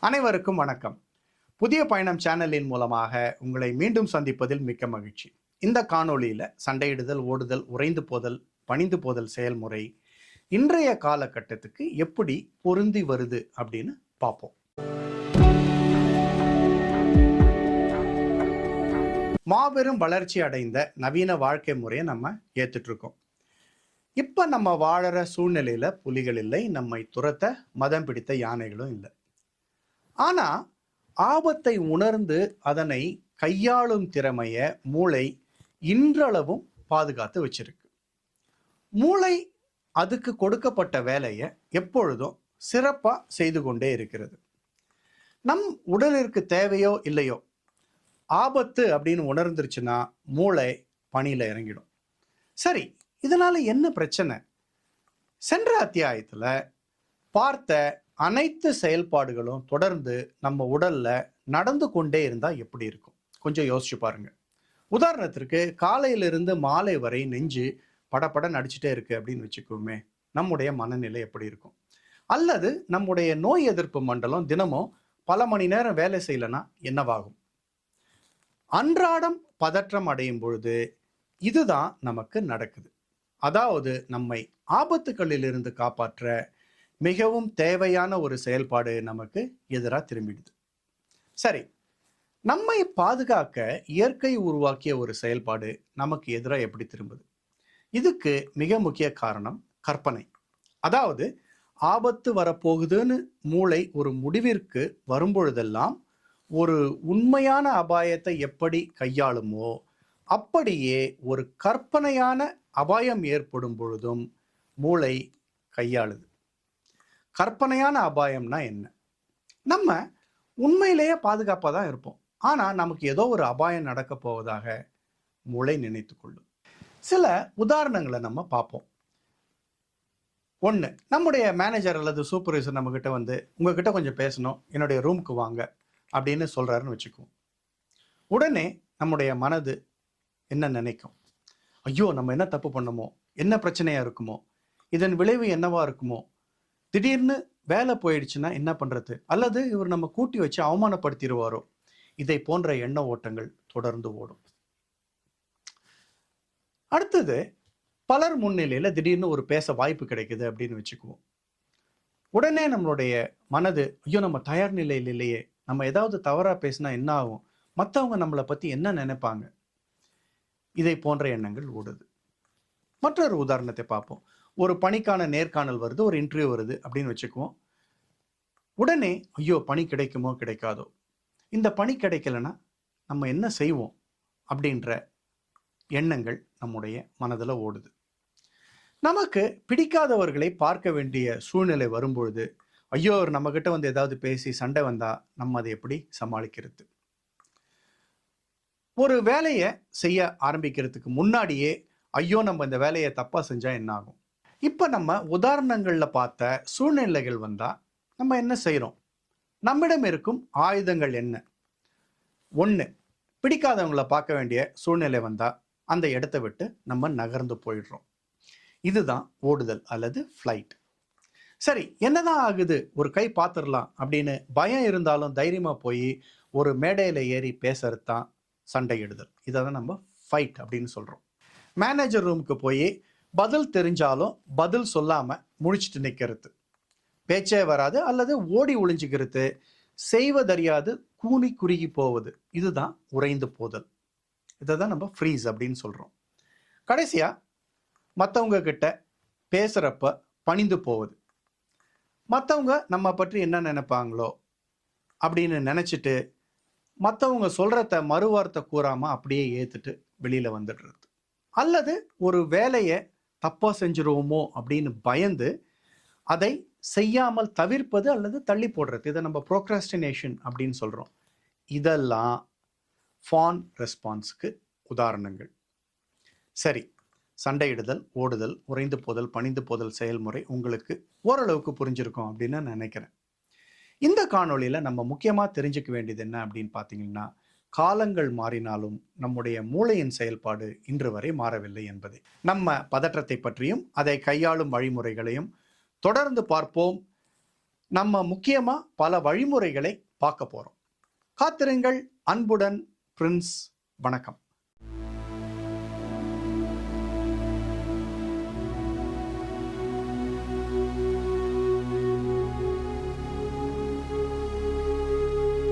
அனைவருக்கும் வணக்கம். புதிய பயணம் சேனலின் மூலமாக உங்களை மீண்டும் சந்திப்பதில் மிக்க மகிழ்ச்சி. இந்த காணொளியில சண்டையிடுதல், ஓடுதல், உறைந்து போதல், பணிந்து போதல் செயல்முறை இன்றைய காலகட்டத்துக்கு எப்படி பொருந்தி வருது அப்படின்னு பார்ப்போம். மாபெரும் வளர்ச்சி அடைந்த நவீன வாழ்க்கை முறையை நம்ம ஏத்துட்டு இருக்கோம். இப்ப நம்ம வாழற சூழ்நிலையில புலிகள் இல்லை, நம்மை துரத்த மதம் பிடித்த யானைகளும் இல்லை. ஆனா ஆபத்தை உணர்ந்து அதனை கையாளும் திறமைய மூளை இன்றளவும் பாதுகாத்து வச்சிருக்கு. மூளை அதுக்கு கொடுக்கப்பட்ட வேலையை எப்பொழுதும் சிறப்பா செய்து கொண்டே இருக்கிறது. நம் உடலிற்கு தேவையோ இல்லையோ, ஆபத்து அப்படின்னு உணர்ந்துருச்சுன்னா மூளை பணியில இறங்கிடும். சரி, இதனால என்ன பிரச்சனை? சென்ற அத்தியாயத்துல பார்த்த அனைத்து செயல்பாடுகளும் தொடர்ந்து நம்ம உடல்ல நடந்து கொண்டே இருந்தா எப்படி இருக்கும்? கொஞ்சம் யோசிச்சு பாருங்க. உதாரணத்திற்கு காலையிலிருந்து மாலை வரை நெஞ்சு படபட நடிச்சுட்டே இருக்கு அப்படின்னு வச்சுக்கோமே, நம்முடைய மனநிலை எப்படி இருக்கும்? அல்லது நம்முடைய நோய் எதிர்ப்பு மண்டலம் தினமும் பல மணி நேரம் வேலை செய்யலன்னா என்னவாகும்? அன்றாடம் பதற்றம் அடையும் பொழுது இதுதான் நமக்கு நடக்குது. அதாவது நம்மை ஆபத்துகளில் இருந்து காப்பாற்ற மிகவும் தேவையான ஒரு செயல்பாடு நமக்கு எதிராக திரும்பிடுது. சரி, நம்மை பாதுகாக்க இயற்கை உருவாக்கிய ஒரு செயல்பாடு நமக்கு எதிராக எப்படி திரும்புது? இதுக்கு மிக முக்கிய காரணம் கற்பனை. அதாவது ஆபத்து வரப்போகுதுன்னு மூளை ஒரு முடிவிற்கு வரும்பொழுதெல்லாம் ஒரு உண்மையான அபாயத்தை எப்படி கையாளுமோ அப்படியே ஒரு கற்பனையான அபாயம் ஏற்படும் பொழுதும் மூளை கையாளுது. கற்பனையான அபாயம்னா என்ன? நம்ம உண்மையிலேயே பாதுகாப்பாக தான் இருப்போம். ஆனால் நமக்கு ஏதோ ஒரு அபாயம் நடக்க போவதாக மூளை நினைத்து கொள்ளும். சில உதாரணங்களை நம்ம பார்ப்போம். ஒன்று, நம்முடைய மேனேஜர் அல்லது சூப்பர்வைசர் நம்மக்கிட்ட வந்து உங்ககிட்ட கொஞ்சம் பேசணும், என்னுடைய ரூமுக்கு வாங்க அப்படின்னு சொல்கிறாருன்னு வச்சுக்குவோம். உடனே நம்முடைய மனது என்ன நினைக்கும்? ஐயோ, நம்ம என்ன தப்பு பண்ணமோ, என்ன பிரச்சனையாக இருக்குமோ, இதன் விளைவு என்னவா இருக்குமோ, திடீர்னு வேலை போயிடுச்சுன்னா என்ன பண்றது, அல்லது இவர் நம்ம கூட்டி வச்சு அவமானப்படுத்திடுவாரோ, இதை போன்ற எண்ண ஓட்டங்கள் தொடர்ந்து ஓடும். அடுத்தது, பலர் முன்னிலையில திடீர்னு ஒரு பேச வாய்ப்பு கிடைக்குது அப்படின்னு வச்சுக்குவோம். உடனே நம்மளுடைய மனது, ஐயோ நம்ம தயார் நிலையில் இல்லையே, நம்ம ஏதாவது தவறா பேசினா என்ன ஆகும், மற்றவங்க நம்மளை பத்தி என்ன நினைப்பாங்க, இதை போன்ற எண்ணங்கள் ஓடுது. மற்றொரு உதாரணத்தை பார்ப்போம். ஒரு பணிக்கான நேர்காணல் வருது, ஒரு இன்டர்வியூ வருது அப்படின்னு வச்சுக்குவோம். உடனே ஐயோ பணி கிடைக்குமோ கிடைக்காதோ, இந்த பணி கிடைக்கலன்னா நம்ம என்ன செய்வோம் அப்படின்ற எண்ணங்கள் நம்முடைய மனதில் ஓடுது. நமக்கு பிடிக்காதவர்களை பார்க்க வேண்டிய சூழ்நிலை வரும்பொழுது ஐயோ அவர் நம்ம கிட்ட வந்து ஏதாவது பேசி சண்டை வந்தா நம்ம அதை எப்படி சமாளிக்கிறது? ஒரு வேலையை செய்ய ஆரம்பிக்கிறதுக்கு முன்னாடியே ஐயோ நம்ம இந்த வேலையை தப்பா செஞ்சா என்ன ஆகும்? இப்ப நம்ம உதாரணங்கள்ல பார்த்த சூழ்நிலைகள் வந்தா நம்ம என்ன செய்யறோம்? நம்மிடம் இருக்கும் ஆயுதங்கள் என்ன? ஒண்ணு, பிடிக்காதவங்களை பார்க்க வேண்டிய சூழ்நிலை வந்தா அந்த இடத்தை விட்டு நம்ம நகர்ந்து போயிடுறோம். இதுதான் ஓடுதல் அல்லது ஃப்ளைட். சரி, என்னதான் ஆகுது, ஒரு கை பார்த்துடலாம் அப்படின்னு பயம் இருந்தாலும் தைரியமா போய் ஒரு மேடையில ஏறி பேசுறது தான் சண்டையிடுதல். இதை தான் நம்ம ஃபைட் அப்படின்னு சொல்றோம். மேனேஜர் ரூமுக்கு போய் பதில் தெரிஞ்சாலும் பதில் சொல்லாம முழிச்சிட்டு நிற்கிறது, பேச்சே வராது, அல்லது ஓடி ஒளிஞ்சுக்கிறது, செய்வதறியாது கூனி குறுகி போவது, இதுதான் உறைந்து போதல். இதை தான் நம்ம ஃப்ரீஸ் அப்படின்னு சொல்றோம். கடைசியா மற்றவங்க கிட்ட பேசுறப்ப பணிந்து போவது. மற்றவங்க நம்ம பற்றி என்ன நினைப்பாங்களோ அப்படின்னு நினைச்சிட்டு மற்றவங்க சொல்றத மறுவார்த்தை கூறாம அப்படியே ஏத்துட்டு வெளியில வந்துடுறது. அல்லது ஒரு வேலையை தப்பா செஞ்சிருவோமோ அப்படின்னு பயந்து அதை செய்யாமல் தவிர்ப்பது அல்லது தள்ளி போடுறது. இதை நம்ம ப்ரோக்ராஸ்டினேஷன் அப்படின்னு சொல்றோம். இதெல்லாம் ஃபான் ரெஸ்பான்ஸ்க்கு உதாரணங்கள். சரி, சண்டையிடுதல், ஓடுதல், உறைந்து போதல், பணிந்து போதல் செயல்முறை உங்களுக்கு ஓரளவுக்கு புரிஞ்சிருக்கும் அப்படின்னு நான் நினைக்கிறேன். இந்த காணொளியில நம்ம முக்கியமா தெரிஞ்சுக்க வேண்டியது என்ன அப்படின்னு பார்த்தீங்கன்னா, காலங்கள் மாறினாலும் நம்முடைய மூளையின் செயல்பாடு இன்று வரை மாறவில்லை என்பதை. நம்ம பதற்றத்தை பற்றியும் அதை கையாளும் வழிமுறைகளையும் தொடர்ந்து பார்ப்போம். நம்ம முக்கியமா பல வழிமுறைகளை பார்க்க போறோம். காத்திருங்கள். அன்புடன் பிரின்ஸ். வணக்கம்.